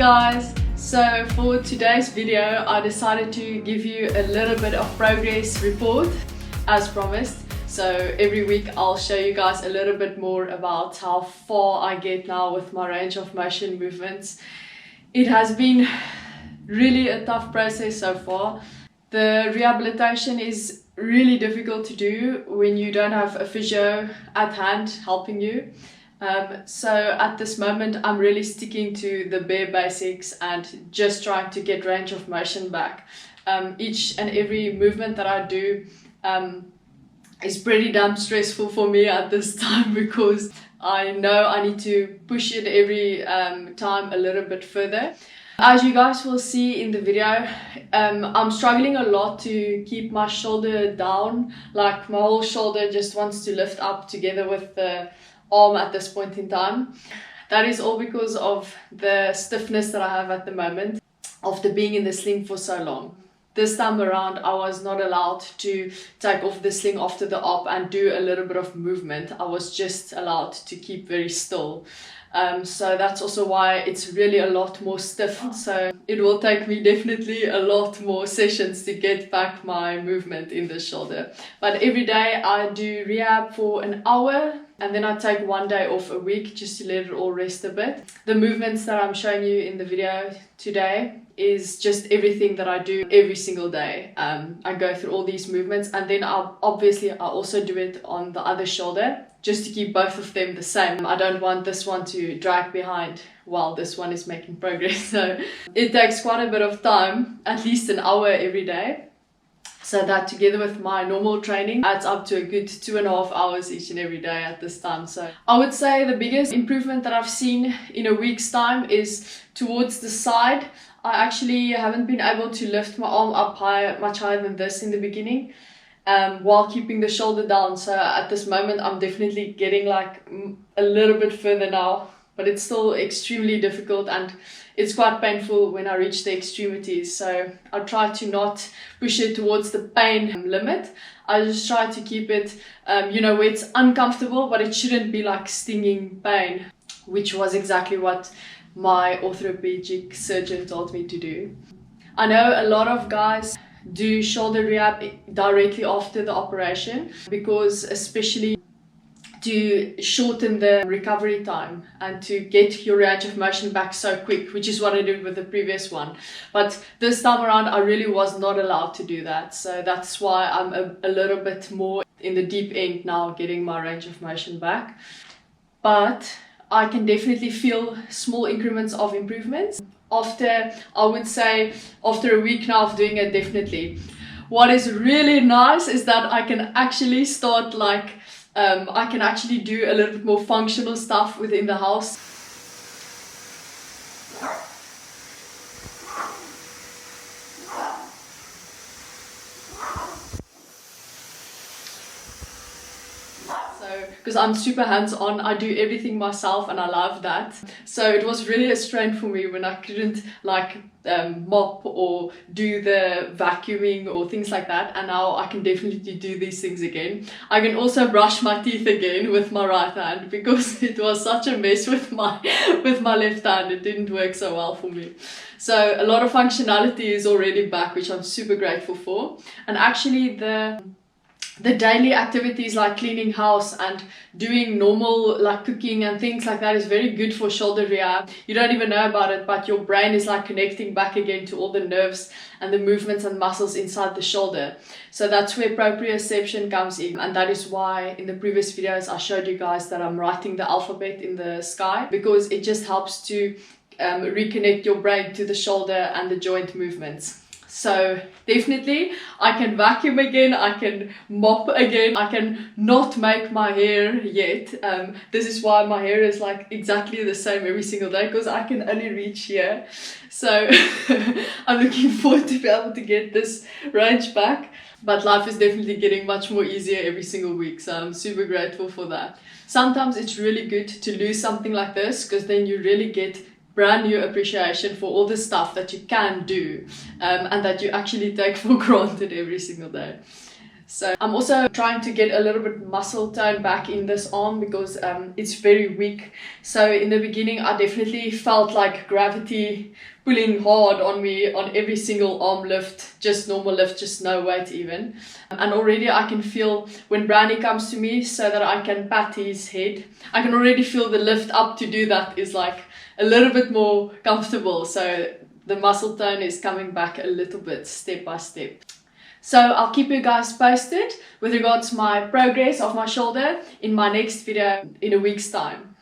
guys! So for today's video I decided to give you a little bit of progress report as promised. So every week I'll show you guys a little bit more about how far I get now with my range of motion movements. It has been really a tough process so far. The rehabilitation is really difficult to do when you don't have a physio at hand helping you. So at this moment I'm really sticking to the bare basics and just trying to get range of motion back. Each and every movement that I do is pretty damn stressful for me at this time because I know I need to push it every time a little bit further. As you guys will see in the video, I'm struggling a lot to keep my shoulder down. Like my whole shoulder just wants to lift up together with the arm at this point in time. That is all because of the stiffness that I have at the moment after being in the sling for so long. This time around I was not allowed to take off the sling after the op and do a little bit of movement. I was just allowed to keep very still. So that's also why it's really a lot more stiff. So it will take me definitely a lot more sessions to get back my movement in the shoulder. But every day I do rehab for an hour and then I take one day off a week just to let it all rest a bit. The movements that I'm showing you in the video today is just everything that I do every single day. I go through all these movements and then I also do it on the other shoulder just to keep both of them the same. I don't want this one to drag behind while this one is making progress. So it takes quite a bit of time, at least an hour every day. So that together with my normal training adds up to a good 2.5 hours each and every day at this time. So I would say the biggest improvement that I've seen in a week's time is towards the side. I actually haven't been able to lift my arm up much higher than this in the beginning while keeping the shoulder down. So at this moment I'm definitely getting like a little bit further now, but it's still extremely difficult and it's quite painful when I reach the extremities. So I try to not push it towards the pain limit. I just try to keep it, where it's uncomfortable, but it shouldn't be like stinging pain, which was exactly what my orthopaedic surgeon told me to do. I know a lot of guys do shoulder rehab directly after the operation because especially to shorten the recovery time and to get your range of motion back so quick, which is what I did with the previous one. But this time around I really was not allowed to do that. So that's why I'm a little bit more in the deep end now, getting my range of motion back. But I can definitely feel small increments of improvements after, I would say, after a week now of doing it, definitely. What is really nice is that I can actually start like, I can actually do a little bit more functional stuff within the house. Because I'm super hands-on, I do everything myself and I love that. So it was really a strain for me when I couldn't like mop or do the vacuuming or things like that, and now I can definitely do these things again. I can also brush my teeth again with my right hand because it was such a mess with my left hand. It didn't work so well for me. So a lot of functionality is already back, which I'm super grateful for. And actually the daily activities like cleaning house and doing normal like cooking and things like that is very good for shoulder rehab. You don't even know about it, but your brain is like connecting back again to all the nerves and the movements and muscles inside the shoulder. So that's where proprioception comes in, and that is why in the previous videos I showed you guys that I'm writing the alphabet in the sky, because it just helps to reconnect your brain to the shoulder and the joint movements. So definitely I can vacuum again, I can mop again, I can not make my hair yet. This is why my hair is like exactly the same every single day, because I can only reach here. So I'm looking forward to be able to get this range back. But life is definitely getting much more easier every single week, so I'm super grateful for that. Sometimes it's really good to lose something like this, because then you really get brand new appreciation for all the stuff that you can do and that you actually take for granted every single day. So I'm also trying to get a little bit muscle tone back in this arm because it's very weak. So in the beginning I definitely felt like gravity pulling hard on me on every single arm lift, just normal lift, just no weight even. And already I can feel when Brownie comes to me so that I can pat his head, I can already feel the lift up to do that is like a little bit more comfortable. So the muscle tone is coming back a little bit step by step. So I'll keep you guys posted with regards to my progress of my shoulder in my next video in a week's time.